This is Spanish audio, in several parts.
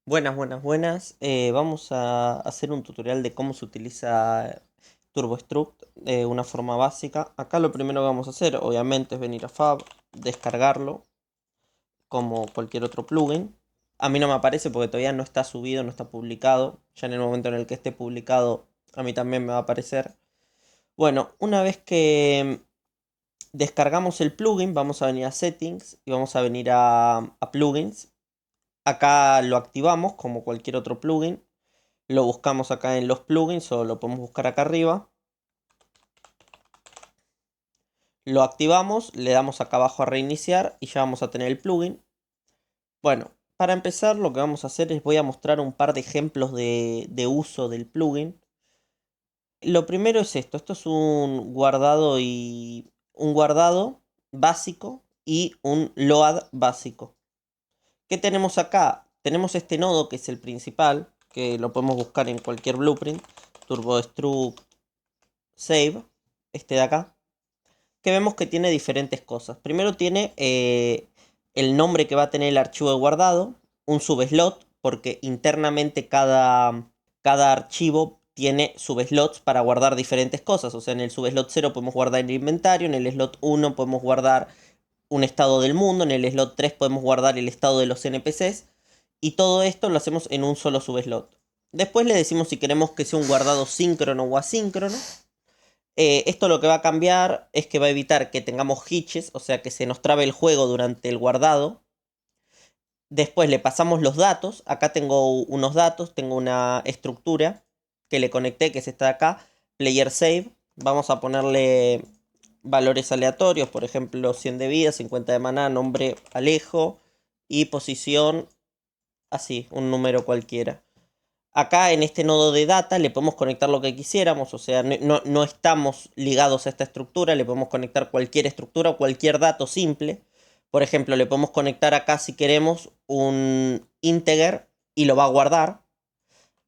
Buenas, buenas, buenas. Vamos a hacer un tutorial de cómo se utiliza TurboStruct de una forma básica. Acá lo primero que vamos a hacer, obviamente, es venir a Fab, descargarlo, como cualquier otro plugin. A mí no me aparece porque todavía no está subido, no está publicado. Ya en el momento en el que esté publicado, a mí también me va a aparecer. Bueno, una vez que descargamos el plugin, vamos a venir a Settings y vamos a venir a Plugins. Acá lo activamos como cualquier otro plugin. Lo buscamos acá en los plugins o lo podemos buscar acá arriba. Lo activamos, le damos acá abajo a reiniciar y ya vamos a tener el plugin. Bueno, para empezar lo que vamos a hacer es voy a mostrar un par de ejemplos de uso del plugin. Lo primero es esto es un guardado básico y un load básico. ¿Qué tenemos acá? Tenemos este nodo que es el principal, que lo podemos buscar en cualquier blueprint, turbostruct save, este de acá, que vemos que tiene diferentes cosas. Primero tiene el nombre que va a tener el archivo de guardado, un subslot, porque internamente cada archivo tiene subslots para guardar diferentes cosas. O sea, en el subslot 0 podemos guardar el inventario, en el slot 1 podemos guardar un estado del mundo, en el slot 3 podemos guardar el estado de los NPCs, y todo esto lo hacemos en un solo subslot. Después le decimos si queremos que sea un guardado síncrono o asíncrono. Esto lo que va a cambiar es que va a evitar que tengamos hitches, o sea que se nos trabe el juego durante el guardado. Después le pasamos los datos. Acá tengo unos datos, tengo una estructura que le conecté, que es esta de acá, player save. Vamos a ponerle valores aleatorios, por ejemplo 100 de vida, 50 de maná, nombre Alejo y posición, así, un número cualquiera. Acá en este nodo de data le podemos conectar lo que quisiéramos, o sea, no estamos ligados a esta estructura, le podemos conectar cualquier estructura o cualquier dato simple. Por ejemplo, le podemos conectar acá si queremos un integer y lo va a guardar.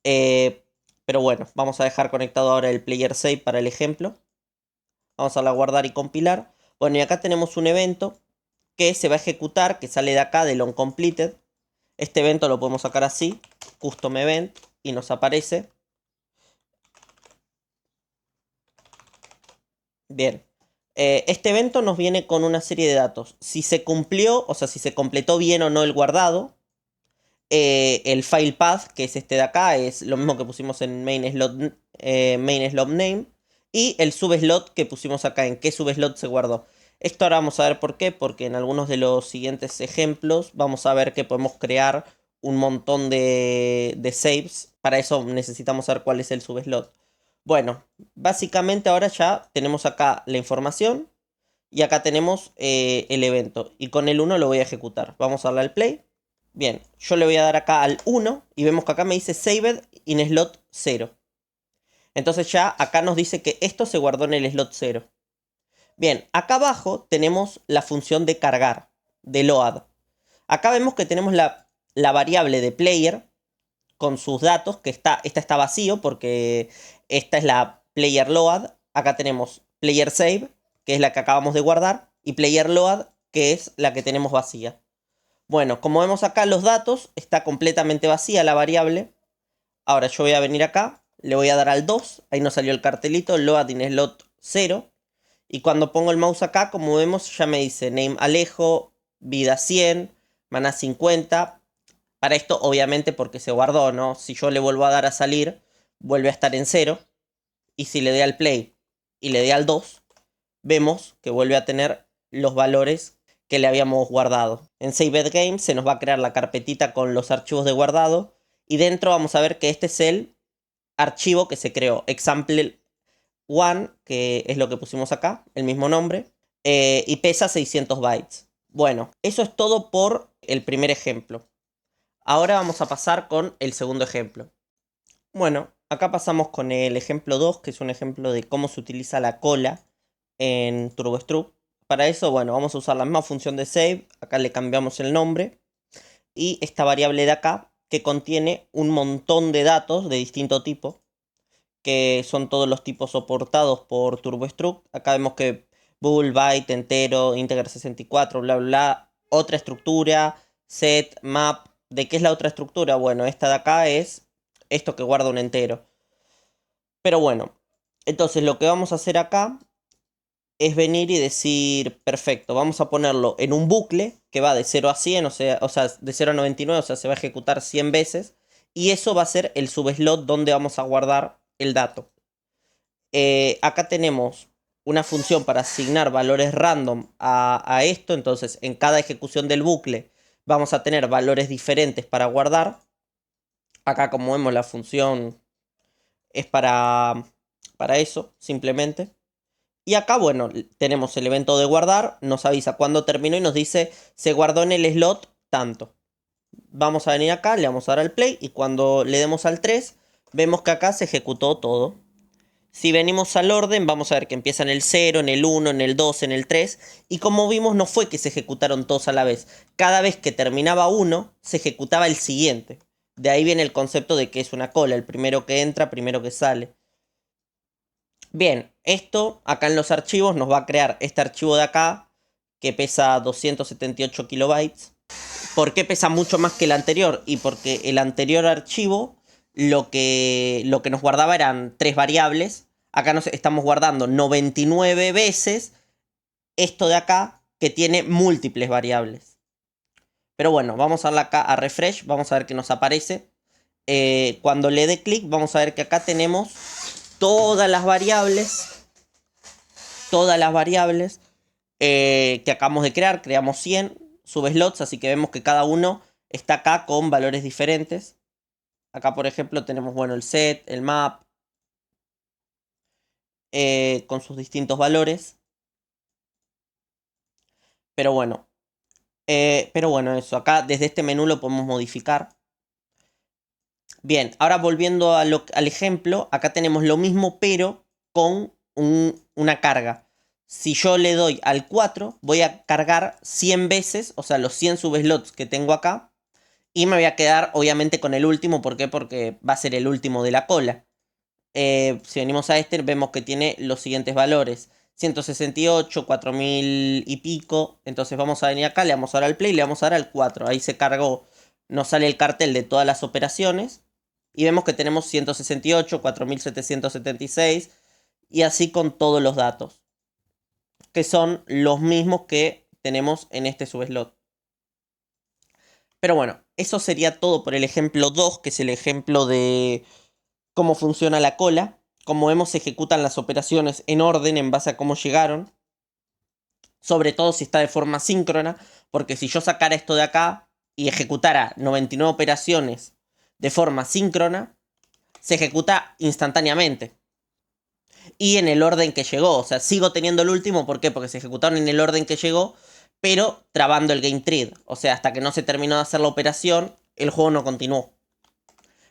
Eh, pero bueno, vamos a dejar conectado ahora el player save para el ejemplo. Vamos a la guardar y compilar. Bueno, y acá tenemos un evento que se va a ejecutar, que sale de acá del onCompleted. Este evento lo podemos sacar así, custom event, y nos aparece. Bien. Este evento nos viene con una serie de datos. Si se cumplió, o sea, si se completó bien o no el guardado. El file path, que es este de acá, es lo mismo que pusimos en main slot name. Y el subslot que pusimos acá, en qué subslot se guardó. Esto ahora vamos a ver por qué, porque en algunos de los siguientes ejemplos vamos a ver que podemos crear un montón de saves. Para eso necesitamos saber cuál es el subslot. Bueno, básicamente ahora ya tenemos acá la información y acá tenemos el evento. Y con el 1 lo voy a ejecutar. Vamos a darle al play. Bien, yo le voy a dar acá al 1 y vemos que acá me dice Saved in slot 0. Entonces ya acá nos dice que esto se guardó en el slot 0. Bien, acá abajo tenemos la función de cargar, de load. Acá vemos que tenemos la variable de player con sus datos, que esta está vacío porque esta es la player load. Acá tenemos player save, que es la que acabamos de guardar, y player load, que es la que tenemos vacía. Bueno, como vemos acá los datos, está completamente vacía la variable. Ahora yo voy a venir acá, le voy a dar al 2, ahí nos salió el cartelito, load in slot 0. Y cuando pongo el mouse acá, como vemos, ya me dice name Alejo, vida 100, maná 50. Para esto, obviamente, porque se guardó, ¿no? Si yo le vuelvo a dar a salir, vuelve a estar en 0. Y si le doy al play y le doy al 2, vemos que vuelve a tener los valores que le habíamos guardado. En Saved Game se nos va a crear la carpetita con los archivos de guardado y dentro vamos a ver que este es el archivo que se creó, example 1, que es lo que pusimos acá, el mismo nombre, y pesa 600 bytes. Bueno, eso es todo por el primer ejemplo. Ahora vamos a pasar con el segundo ejemplo. Bueno, acá pasamos con el ejemplo 2, que es un ejemplo de cómo se utiliza la cola en TurboStruct. Para eso, bueno, vamos a usar la misma función de save. Acá le cambiamos el nombre. Y esta variable de acá, que contiene un montón de datos de distinto tipo, que son todos los tipos soportados por TurboStruct. Acá vemos que bool, byte, entero, integer 64, bla, bla, bla. Otra estructura, set, map, ¿De qué es la otra estructura? Bueno, esta de acá es esto que guarda un entero. Pero bueno, entonces lo que vamos a hacer acá es venir y decir, perfecto, vamos a ponerlo en un bucle que va de 0 a 100, o sea, de 0 a 99, o sea, se va a ejecutar 100 veces. Y eso va a ser el subslot donde vamos a guardar el dato. Acá tenemos una función para asignar valores random a esto, entonces en cada ejecución del bucle vamos a tener valores diferentes para guardar. Acá como vemos la función es para eso, simplemente. Y acá, bueno, tenemos el evento de guardar, nos avisa cuándo terminó y nos dice se guardó en el slot tanto. Vamos a venir acá, le vamos a dar al play y cuando le demos al 3, vemos que acá se ejecutó todo. Si venimos al orden, vamos a ver que empieza en el 0, en el 1, en el 2, en el 3. Y como vimos, no fue que se ejecutaron todos a la vez. Cada vez que terminaba uno, se ejecutaba el siguiente. De ahí viene el concepto de que es una cola. El primero que entra, primero que sale. Bien, esto acá en los archivos nos va a crear este archivo de acá, que pesa 278 kilobytes. ¿Por qué pesa mucho más que el anterior? Y porque el anterior archivo lo que nos guardaba eran 3 variables. Acá nos estamos guardando 99 veces esto de acá que tiene múltiples variables. Pero bueno, vamos a darle acá a refresh, vamos a ver qué nos aparece. Cuando le dé clic vamos a ver que acá tenemos todas las variables. Que acabamos de crear. Creamos 100 subslots, así que vemos que cada uno está acá con valores diferentes. Acá, por ejemplo, tenemos, bueno, el set, el map, con sus distintos valores. Pero bueno, eso. Acá desde este menú lo podemos modificar. Bien, ahora volviendo al ejemplo, acá tenemos lo mismo, pero con una carga. Si yo le doy al 4, voy a cargar 100 veces, o sea, los 100 subslots que tengo acá. Y me voy a quedar, obviamente, con el último. ¿Por qué? Porque va a ser el último de la cola. Si venimos a este, vemos que tiene los siguientes valores. 168, 4000 y pico. Entonces vamos a venir acá, le vamos a dar al play y le vamos a dar al 4. Ahí se cargó, nos sale el cartel de todas las operaciones. Y vemos que tenemos 168, 4776 y así con todos los datos. Que son los mismos que tenemos en este subslot. Pero bueno, eso sería todo por el ejemplo 2, que es el ejemplo de cómo funciona la cola. Como vemos, se ejecutan las operaciones en orden en base a cómo llegaron. Sobre todo si está de forma síncrona, porque si yo sacara esto de acá y ejecutara 99 operaciones de forma síncrona, se ejecuta instantáneamente. Y en el orden que llegó, o sea, sigo teniendo el último, ¿por qué? Porque se ejecutaron en el orden que llegó, pero trabando el game thread. O sea, hasta que no se terminó de hacer la operación, el juego no continuó.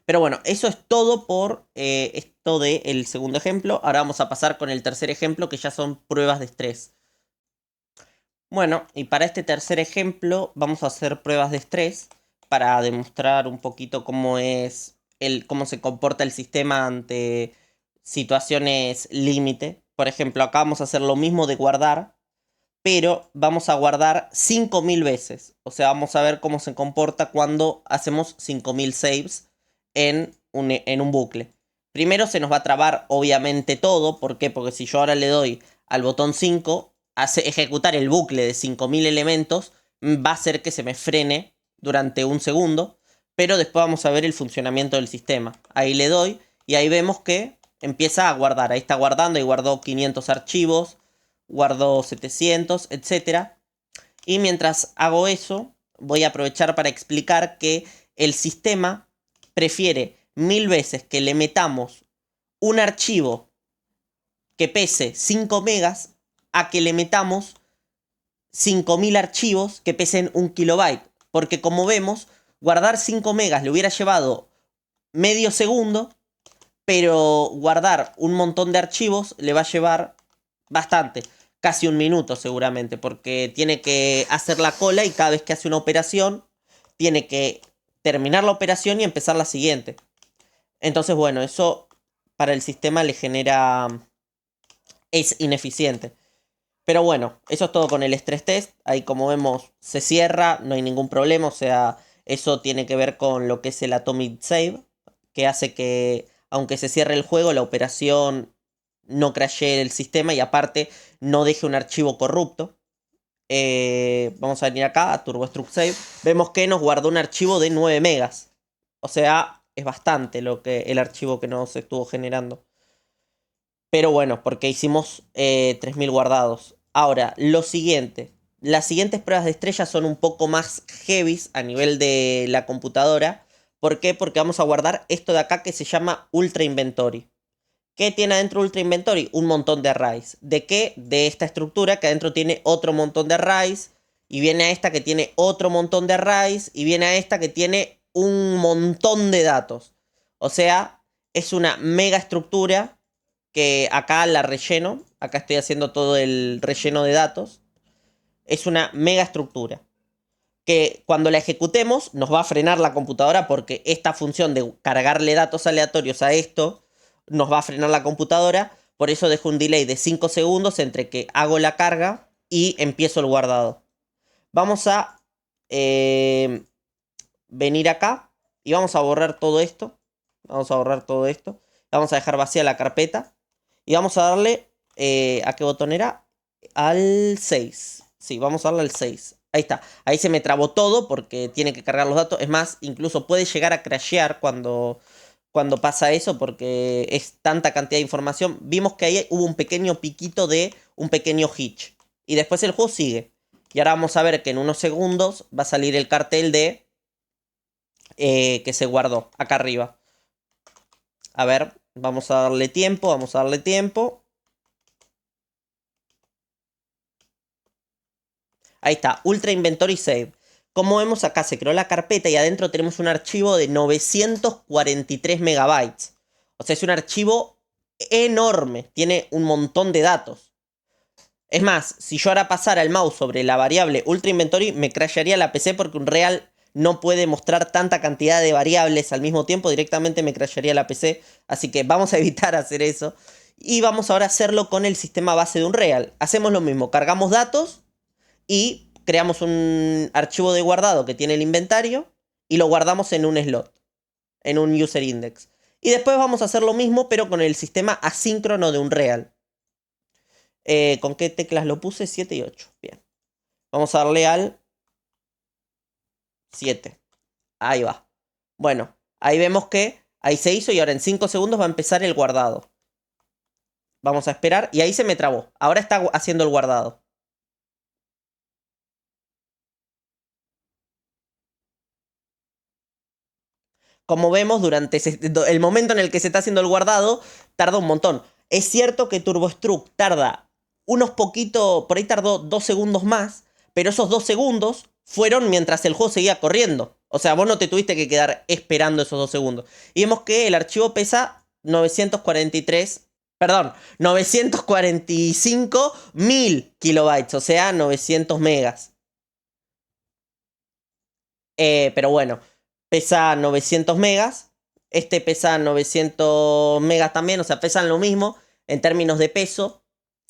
Pero bueno, eso es todo por esto del segundo ejemplo. Ahora vamos a pasar con el tercer ejemplo, que ya son pruebas de estrés. Bueno, y para este tercer ejemplo vamos a hacer pruebas de estrés para demostrar un poquito cómo cómo se comporta el sistema ante situaciones límite. Por ejemplo, acá vamos a hacer lo mismo de guardar, pero vamos a guardar 5000 veces. O sea, vamos a ver cómo se comporta cuando hacemos 5000 saves en un bucle. Primero se nos va a trabar obviamente todo. ¿Por qué? Porque si yo ahora le doy al botón 5, hace ejecutar el bucle de 5000 elementos, va a hacer que se me frene durante un segundo. Pero después vamos a ver el funcionamiento del sistema. Ahí le doy y ahí vemos que empieza a guardar. Ahí está guardando y guardó 500 archivos. Guardo 700, etc. Y mientras hago eso, voy a aprovechar para explicar que el sistema prefiere 1000 veces que le metamos un archivo que pese 5 megas a que le metamos 5000 archivos que pesen 1 kilobyte. Porque como vemos, guardar 5 megas le hubiera llevado medio segundo, pero guardar un montón de archivos le va a llevar bastante. Casi un minuto seguramente, porque tiene que hacer la cola y cada vez que hace una operación, tiene que terminar la operación y empezar la siguiente. Entonces, bueno, eso para el sistema le genera... es ineficiente. Pero bueno, eso es todo con el stress test. Ahí como vemos se cierra, no hay ningún problema. O sea, Eso tiene que ver con lo que es el Atomic Save, que hace que, aunque se cierre el juego, la operación no crashee el sistema y aparte no deje un archivo corrupto. Vamos a venir acá a TurboStruct Save. Vemos que nos guardó un archivo de 9 megas. O sea, es bastante el archivo que nos estuvo generando. Pero bueno, porque hicimos 3000 guardados. Ahora, lo siguiente. Las siguientes pruebas de estrella son un poco más heavies a nivel de la computadora. ¿Por qué? Porque vamos a guardar esto de acá que se llama Ultra Inventory. ¿Qué tiene adentro Ultra Inventory? Un montón de arrays. ¿De qué? De esta estructura que adentro tiene otro montón de arrays. Y viene a esta que tiene otro montón de arrays. Y viene a esta que tiene un montón de datos. O sea, es una mega estructura que acá la relleno. Acá estoy haciendo todo el relleno de datos. Es una mega estructura que cuando la ejecutemos nos va a frenar la computadora porque esta función de cargarle datos aleatorios a esto nos va a frenar la computadora. Por eso dejo un delay de 5 segundos entre que hago la carga y empiezo el guardado. Vamos a venir acá y vamos a borrar todo esto. Vamos a borrar todo esto. Vamos a dejar vacía la carpeta. Y vamos a darle, ¿a qué botón era? Al 6. Sí, vamos a darle al 6. Ahí está. Ahí se me trabó todo porque tiene que cargar los datos. Es más, incluso puede llegar a crashear cuando pasa eso porque es tanta cantidad de información. Vimos que ahí hubo un pequeño piquito de un pequeño hitch. Y después el juego sigue. Y ahora vamos a ver que en unos segundos va a salir el cartel de que se guardó acá arriba. A ver, vamos a darle tiempo, vamos a darle tiempo. Ahí está, Ultra Inventory Save. Como vemos acá se creó la carpeta y adentro tenemos un archivo de 943 megabytes. O sea, es un archivo enorme, tiene un montón de datos. Es más, si yo ahora pasara el mouse sobre la variable Ultra Inventory, me crasharía la PC porque Unreal no puede mostrar tanta cantidad de variables al mismo tiempo. Directamente me crasharía la PC. Así que vamos a evitar hacer eso. Y vamos ahora a hacerlo con el sistema base de Unreal. Hacemos lo mismo, cargamos datos y creamos un archivo de guardado que tiene el inventario y lo guardamos en un slot, en un user index. Y después vamos a hacer lo mismo, pero con el sistema asíncrono de Unreal. ¿Con qué teclas lo puse? 7 y 8. Bien. Vamos a darle al 7. Ahí va. Bueno, ahí vemos que ahí se hizo y ahora en 5 segundos va a empezar el guardado. Vamos a esperar y ahí se me trabó. Ahora está haciendo el guardado. Como vemos, durante el momento en el que se está haciendo el guardado, tarda un montón. Es cierto que TurboStruct tarda unos poquitos, por ahí tardó 2 segundos más, pero esos 2 segundos fueron mientras el juego seguía corriendo. O sea, vos no te tuviste que quedar esperando esos 2 segundos. Y vemos que el archivo pesa 943, perdón, 945.000 kilobytes, o sea, 900 megas. Pero bueno, pesa 900 megas. Este pesa 900 megas también, o sea, pesan lo mismo en términos de peso,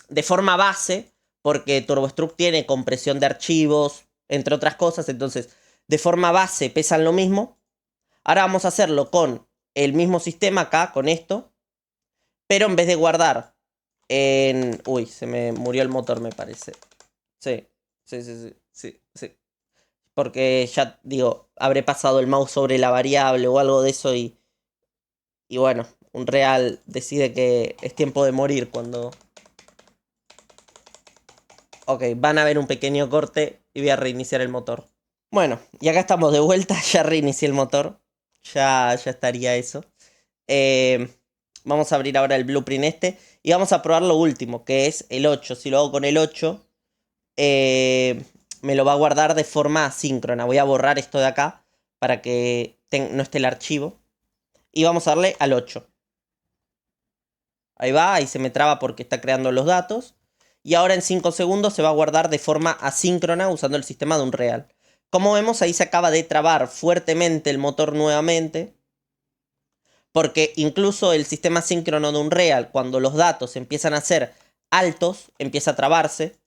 de forma base, porque TurboStruct tiene compresión de archivos, entre otras cosas, entonces de forma base pesan lo mismo. Ahora vamos a hacerlo con el mismo sistema acá, con esto, pero en vez de guardar en... Uy, se me murió el motor, me parece. Sí, sí, sí, sí, sí, sí. Porque ya, digo, habré pasado el mouse sobre la variable o algo de eso y bueno, Unreal decide que es tiempo de morir cuando... Ok, van a ver un pequeño corte y voy a reiniciar el motor. Bueno, y acá estamos de vuelta, ya reinicié el motor. Ya estaría eso. Eh, Vamos a abrir ahora el blueprint este y vamos a probar lo último, que es el 8. Si lo hago con el 8, me lo va a guardar de forma asíncrona. Voy a borrar esto de acá para que no esté el archivo. Y vamos a darle al 8. Ahí va, ahí se me traba porque está creando los datos. Y ahora en 5 segundos se va a guardar de forma asíncrona usando el sistema de Unreal. Como vemos, ahí se acaba de trabar fuertemente el motor nuevamente. Porque incluso el sistema asíncrono de Unreal, cuando los datos empiezan a ser altos, empieza a trabarse.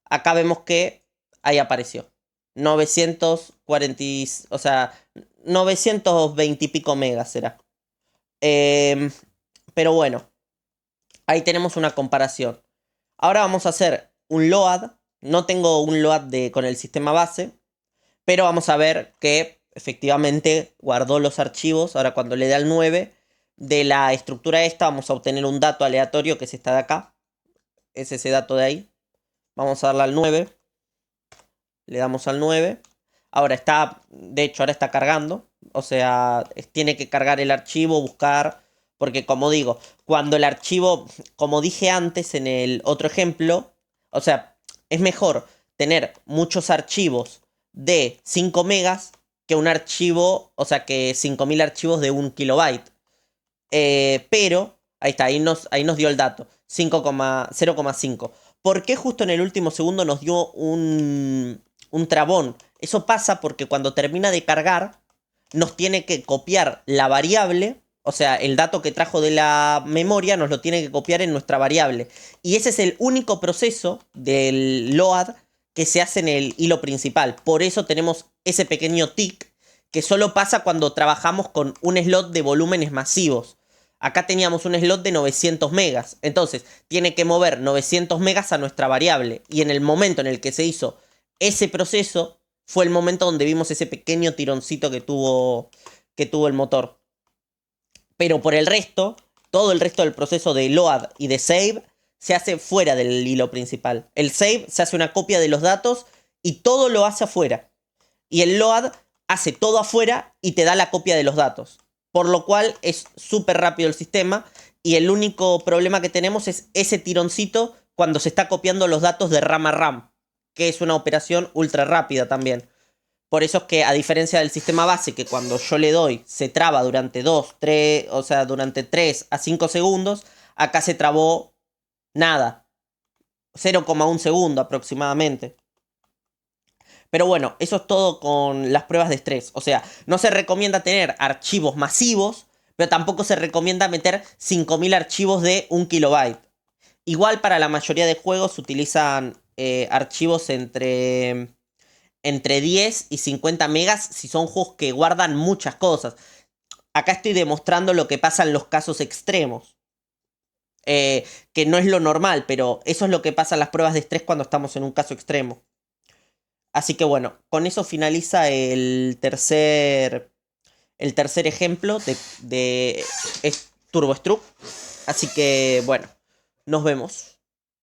Acá vemos que ahí apareció. 940, o sea, 920 y pico megas será. Pero bueno, ahí tenemos una comparación. Ahora vamos a hacer un load. No tengo un load con el sistema base, pero vamos a ver que efectivamente guardó los archivos. Ahora cuando le dé al 9 de la estructura esta, vamos a obtener un dato aleatorio que es esta de acá. Es ese dato de ahí. Vamos a darle al 9. Le damos al 9. Ahora está, de hecho ahora está cargando. O sea, tiene que cargar el archivo, buscar. Porque como digo, cuando el archivo, como dije antes en el otro ejemplo, o sea, es mejor tener muchos archivos de 5 megas que un archivo, o sea, que 5000 archivos de 1 kilobyte. Pero, ahí está, ahí nos dio el dato, 0,5. ¿Por qué justo en el último segundo nos dio un trabón? Eso pasa porque cuando termina de cargar, nos tiene que copiar la variable, o sea, el dato que trajo de la memoria nos lo tiene que copiar en nuestra variable. Y ese es el único proceso del load que se hace en el hilo principal. Por eso tenemos ese pequeño tick que solo pasa cuando trabajamos con un slot de volúmenes masivos. Acá teníamos un slot de 900 megas. Entonces, tiene que mover 900 megas a nuestra variable. Y en el momento en el que se hizo ese proceso, fue el momento donde vimos ese pequeño tironcito que tuvo el motor. Pero por el resto, todo el resto del proceso de load y de save se hace fuera del hilo principal. El save se hace una copia de los datos y todo lo hace afuera. Y el load hace todo afuera y te da la copia de los datos. Por lo cual es súper rápido el sistema y el único problema que tenemos es ese tironcito cuando se está copiando los datos de RAM a RAM, que es una operación ultra rápida también. Por eso es que a diferencia del sistema base, que cuando yo le doy se traba durante 2, 3, o sea, durante 3 a 5 segundos, acá se trabó nada, 0,1 segundo aproximadamente. Pero bueno, eso es todo con las pruebas de estrés. O sea, no se recomienda tener archivos masivos, pero tampoco se recomienda meter 5000 archivos de 1 kilobyte. Igual para la mayoría de juegos se utilizan archivos entre 10 y 50 megas si son juegos que guardan muchas cosas. Acá estoy demostrando lo que pasa en los casos extremos. Que no es lo normal, pero eso es lo que pasa en las pruebas de estrés cuando estamos en un caso extremo. Así que bueno, con eso finaliza el tercer ejemplo de Turbo Struct. Así que bueno, nos vemos.